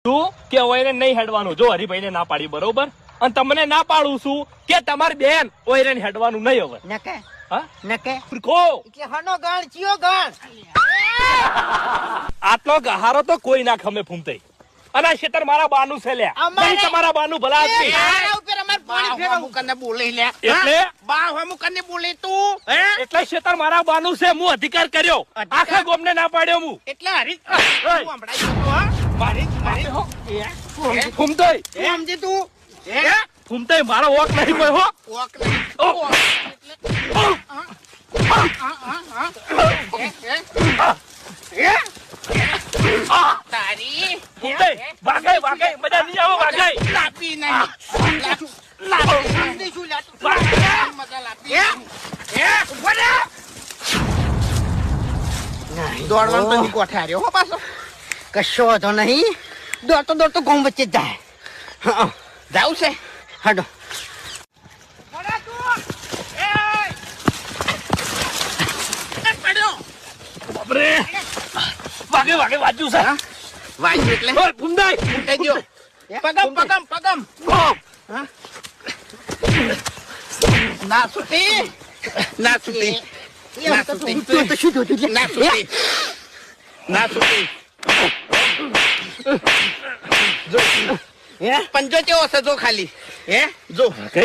તું કે ઓયરે નહીં હેડવાનું. જો હરિભાઈને ના પાડી બરોબર, અને તમને ના પાડું છું કે તમારી બેન ઓયરે હેડવાનું નહીં હવે. નકે હા નકે મૂર્ખો, એટલે હનો ગણ ચિયો ગણ આટલો ગહારો તો કોઈ ના ખમે ફૂમતાઈ. અને આ ખેતર મારા બાનું છે લ્યા. અમારે- નહીં તમારા બાનું ભલા આદમી. આના ઉપર અમાર પાણી ફેરવવું. કને બોલે લે એટલે બા હમુ કને બોલે તું હે એટલે ખેતર મારા બાનું છે. હું અધિકાર કર્યો. અધિકાર? આખા ગોમને ના પાડ્યો હું. એટલે હરી ઓય. તું હમણાં ગયો તો, હા? મારી ફૂમતાઈ, એ સમજી તું હે ફૂમતાઈ મારો વોક નહીં કોઈ હો. ઓક નહીં. ઓ. ઓક એટલે તારી ફૂમતાઈ, વાગાય વાગાય, મજા નહીં આવે વાગાય. લાપી નહીં લાપી સમજી શું લે તું? મજા લાપી હે ઉભો રે. દોડવાનું તો નહીં કોઠાર્યો હો પાછો. કશો વાંધો નહીં. દોડતો દોડતો ગામ વચ્ચે જ જાય. હા જાવ છે હડો પડ્યા તું એ પડ્યો બાપરે, વાગે વાગે વાજ્યું છે. વાંચ્યું એટલે ઓય ફૂમતાઈ, ઉઠાઈ ગયો પગમ પગમ પગમ ના છૂટી ના છૂટી ના છૂટી તું તો શું જોતું છે? ના છૂટી ના છૂટી હે? પંજો કેવો છે જો ખાલી હે જો